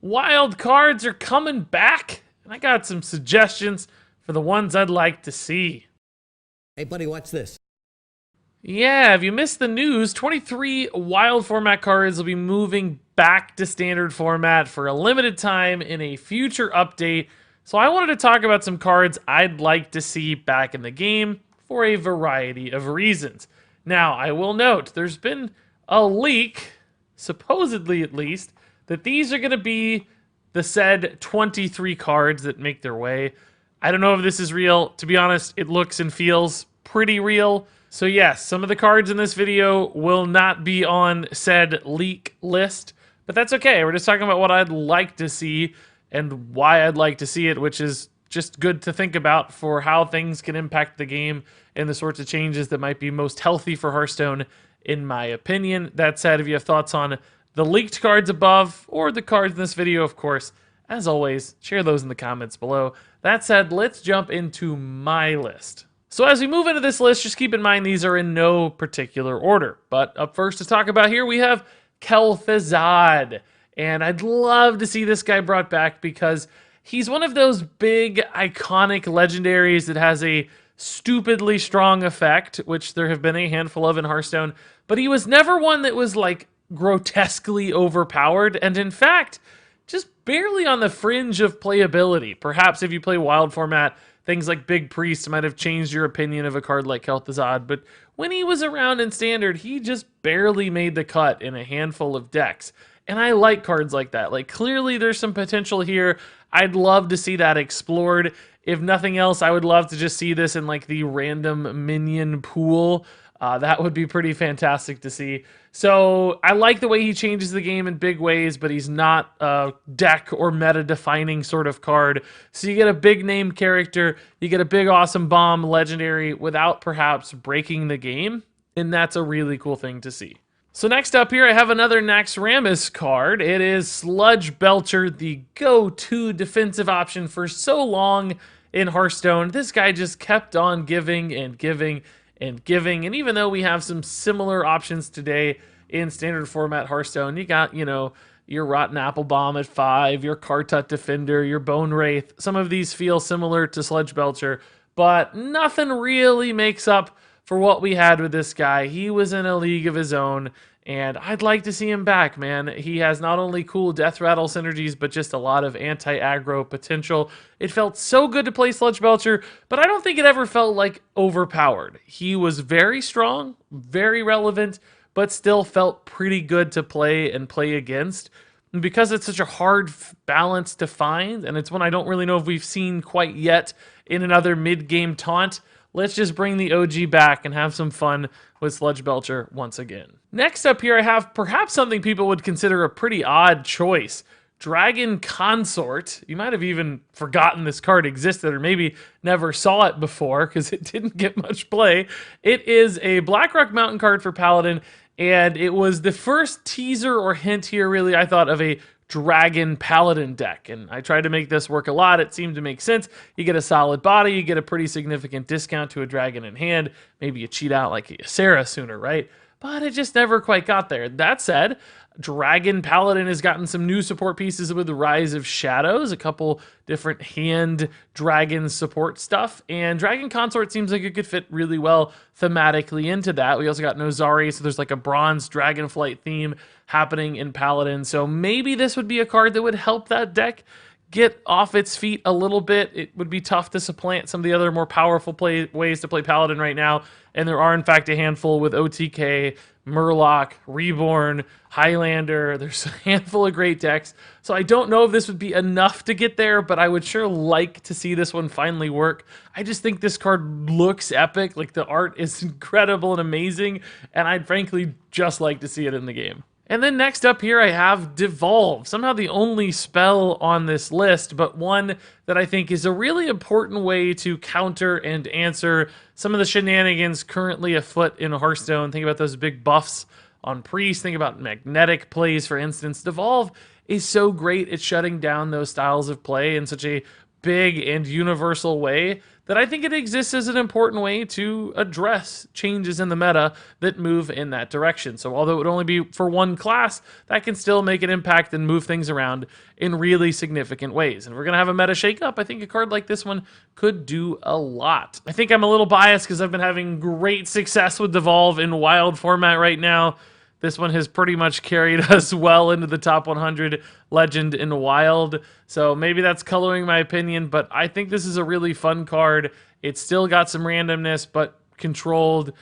wild cards are coming back, and I got some suggestions for the ones I'd like to see. Hey, buddy, watch this. Yeah, if you missed the news, 23 wild format cards will be moving back to standard format for a limited time in a future update. So I wanted to talk about some cards I'd like to see back in the game for a variety of reasons. Now, I will note there's been a leak, supposedly at least, that these are going to be the said 23 cards that make their way. I don't know if this is real. To be honest, it looks and feels pretty real. So yes, some of the cards in this video will not be on said leak list, but that's okay. We're just talking about what I'd like to see and why I'd like to see it, which is just good to think about for how things can impact the game and the sorts of changes that might be most healthy for Hearthstone, in my opinion. That said, if you have thoughts on the leaked cards above or the cards in this video, of course, as always, share those in the comments below. That said, let's jump into my list. So as we move into this list, just keep in mind these are in no particular order. But up first to talk about here, we have KelThuzad. And I'd love to see this guy brought back because he's one of those big, iconic legendaries that has a stupidly strong effect, which there have been a handful of in Hearthstone. But he was never one that was like grotesquely overpowered. And in fact, just barely on the fringe of playability. Perhaps if you play wild format, things like Big Priest might have changed your opinion of a card like KelThuzad, but when he was around in Standard, he just barely made the cut in a handful of decks. And I like cards like that. Like, clearly there's some potential here. I'd love to see that explored. If nothing else, I would love to just see this in like the random minion pool. That would be pretty fantastic to see. So I like the way he changes the game in big ways, but he's not a deck or meta-defining sort of card. So you get a big name character, you get a big awesome bomb legendary without perhaps breaking the game, and that's a really cool thing to see. So next up here, I have another Naxxramas card. It is Sludgebelcher, the go-to defensive option for so long in Hearthstone. This guy just kept on giving and giving and giving. And even though we have some similar options today in standard format Hearthstone, you got, you know, your Rotten Apple Bomb at 5, your Kartut Defender, your Bone Wraith. Some of these feel similar to Sludgebelcher, but nothing really makes up for what we had with this guy. He was in a league of his own, and I'd like to see him back, man. He has not only cool death rattle synergies, but just a lot of anti-aggro potential. It felt so good to play Sludgebelcher, but I don't think it ever felt like overpowered. He was very strong, very relevant, but still felt pretty good to play and play against. And because it's such a hard balance to find, and it's one I don't really know if we've seen quite yet in another mid-game taunt, let's just bring the OG back and have some fun with Sludgebelcher once again. Next up here, I have perhaps something people would consider a pretty odd choice. Dragon Consort. You might have even forgotten this card existed or maybe never saw it before because it didn't get much play. It is a Blackrock Mountain card for Paladin, and it was the first teaser or hint here, really, I thought, of a Dragon Paladin deck, and I tried to make this work a lot. It seemed to make sense. You get a solid body, you get a pretty significant discount to a dragon in hand. Maybe you cheat out like a Sarah sooner, right? But it just never quite got there. That said, Dragon Paladin has gotten some new support pieces with the Rise of Shadows, a couple different hand dragon support stuff, and Dragon Consort seems like it could fit really well thematically into that. We also got Nozari, so there's like a bronze dragonflight theme happening in Paladin, so maybe this would be a card that would help that deck get off its feet a little bit. It would be tough to supplant some of the other more powerful ways to play Paladin right now, and there are in fact a handful with OTK, Murloc, Reborn, Highlander. There's a handful of great decks, so I don't know if this would be enough to get there, but I would sure like to see this one finally work. I just think this card looks epic. Like, the art is incredible and amazing, and I'd frankly just like to see it in the game. And then next up here, I have Devolve. Somehow the only spell on this list, but one that I think is a really important way to counter and answer some of the shenanigans currently afoot in Hearthstone. Think about those big buffs on Priest. Think about magnetic plays, for instance. Devolve is so great at shutting down those styles of play in such a big and universal way that I think it exists as an important way to address changes in the meta that move in that direction. So although it would only be for one class, that can still make an impact and move things around in really significant ways. And if we're going to have a meta shakeup, I think a card like this one could do a lot. I think I'm a little biased because I've been having great success with Devolve in wild format right now. This one has pretty much carried us well into the top 100 Legend in Wild. So maybe that's coloring my opinion, but I think this is a really fun card. It's still got some randomness, but controlled,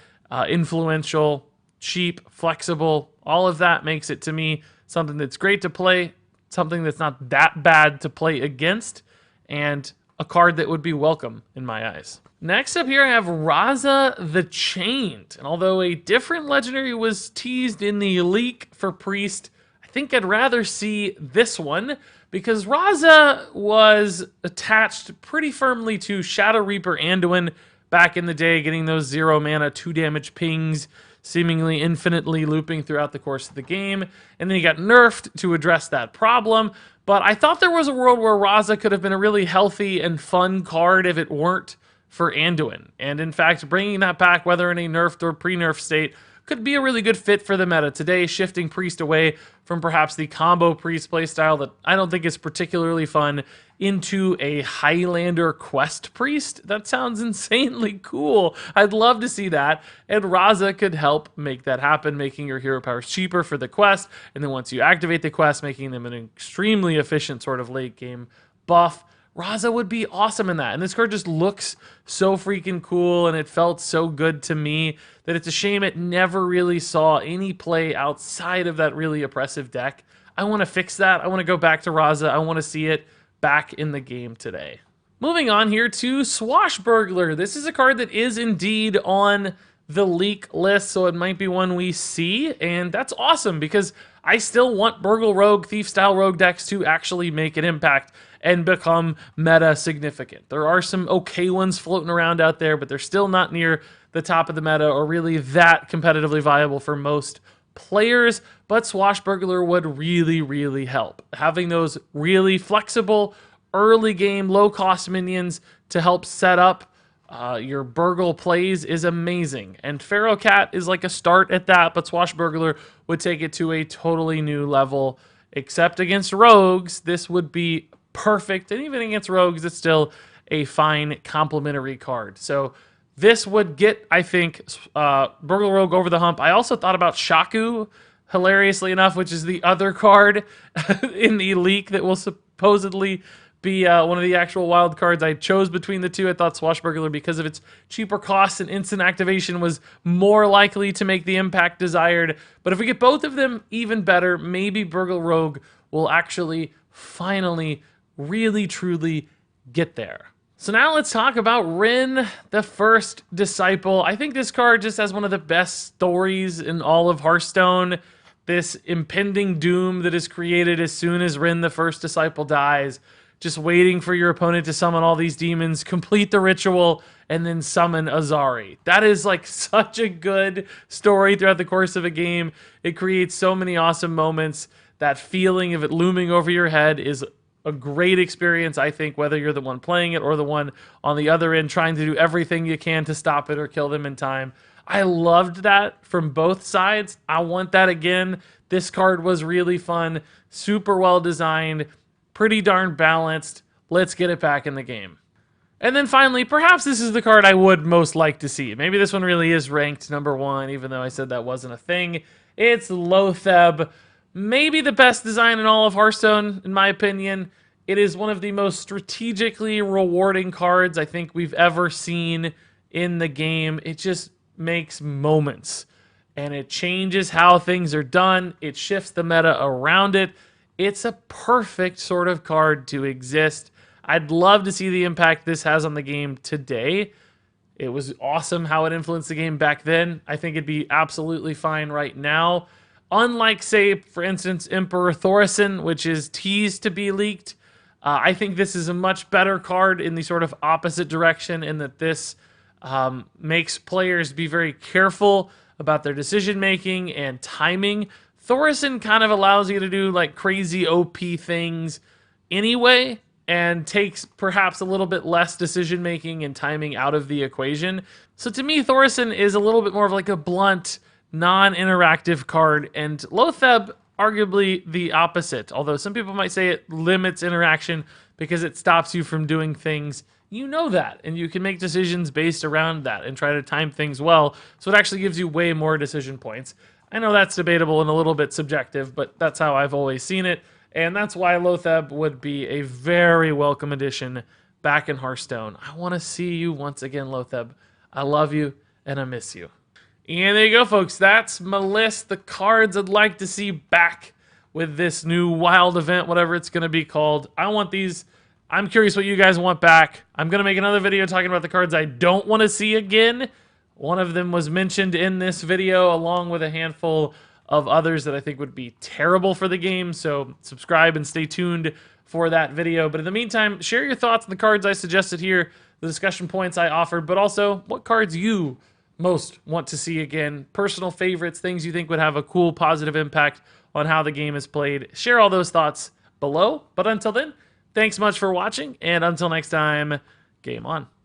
influential, cheap, flexible. All of that makes it, to me, something that's great to play, something that's not that bad to play against, and a card that would be welcome in my eyes. Next up here, I have Rasa the Chained. And although a different legendary was teased in the leak for Priest, I think I'd rather see this one because Rasa was attached pretty firmly to Shadow Reaper Anduin back in the day, getting those 0 mana, 2 damage pings, seemingly infinitely looping throughout the course of the game. And then he got nerfed to address that problem. But I thought there was a world where Rasa could have been a really healthy and fun card if it weren't for Anduin. And in fact, bringing that back, whether in a nerfed or pre-nerf state, could be a really good fit for the meta today, shifting Priest away from perhaps the combo Priest playstyle that I don't think is particularly fun into a Highlander Quest Priest. That sounds insanely cool. I'd love to see that, and Rasa could help make that happen, making your hero powers cheaper for the quest, and then once you activate the quest, making them an extremely efficient sort of late game buff. Rasa would be awesome in that. And this card just looks so freaking cool, and it felt so good to me that it's a shame it never really saw any play outside of that really oppressive deck. I want to fix that. I want to go back to Rasa. I want to see it back in the game today. Moving on here to Swashbuckler. This is a card that is indeed on the leak list, so it might be one we see, and that's awesome because I still want Burglar Rogue, Thief-style Rogue decks to actually make an impact and become meta significant. There are some okay ones floating around out there, but they're still not near the top of the meta or really that competitively viable for most players, but Swashbuckler would really, really help. Having those really flexible, early game, low-cost minions to help set up your Burgle plays is amazing. And Pharaoh Cat is like a start at that, but Swashbuckler would take it to a totally new level. Except against rogues, this would be perfect. And even against rogues, it's still a fine complementary card. So this would get, I think, Burglar Rogue over the hump. I also thought about Shaku, hilariously enough, which is the other card in the leak that will supposedly be one of the actual wild cards. I chose between the two. I thought Swashbuckler, because of its cheaper costs and instant activation, was more likely to make the impact desired. But if we get both of them, even better. Maybe Burglar Rogue will actually finally really truly get there. So now let's talk about Rin, the First Disciple. I think this card just has one of the best stories in all of Hearthstone. This impending doom that is created as soon as Rin, the First Disciple, dies. Just waiting for your opponent to summon all these demons, complete the ritual, and then summon Azari. That is like such a good story throughout the course of a game. It creates so many awesome moments. That feeling of it looming over your head is a great experience, I think, whether you're the one playing it or the one on the other end trying to do everything you can to stop it or kill them in time. I loved that from both sides. I want that again. This card was really fun, super well designed, pretty darn balanced. Let's get it back in the game. And then finally, perhaps this is the card I would most like to see. Maybe this one really is ranked number one, even though I said that wasn't a thing. It's Lotheb. Maybe the best design in all of Hearthstone, in my opinion. It is one of the most strategically rewarding cards I think we've ever seen in the game. It just makes moments, and it changes how things are done. It shifts the meta around it. It's a perfect sort of card to exist. I'd love to see the impact this has on the game today. It was awesome how it influenced the game back then. I think it'd be absolutely fine right now. Unlike, say, for instance, Emperor Thorison, which is teased to be leaked, I think this is a much better card in the sort of opposite direction, in that this makes players be very careful about their decision-making and timing. Thorison kind of allows you to do like crazy OP things anyway, and takes perhaps a little bit less decision making and timing out of the equation. So to me, Thorison is a little bit more of like a blunt, non-interactive card, and Lotheb arguably the opposite. Although some people might say it limits interaction because it stops you from doing things. You know that, and you can make decisions based around that and try to time things well, so it actually gives you way more decision points. I know that's debatable and a little bit subjective, but that's how I've always seen it, and that's why Lotheb would be a very welcome addition back in Hearthstone. I want to see you once again, Lotheb. I love you, and I miss you. And there you go, folks. That's my list. The cards I'd like to see back with this new wild event, whatever it's going to be called. I want these. I'm curious what you guys want back. I'm going to make another video talking about the cards I don't want to see again. One of them was mentioned in this video, along with a handful of others that I think would be terrible for the game. So subscribe and stay tuned for that video. But in the meantime, share your thoughts on the cards I suggested here, the discussion points I offered, but also what cards you most want to see again, personal favorites, things you think would have a cool, positive impact on how the game is played. Share all those thoughts below. But until then, thanks much for watching, and until next time, game on.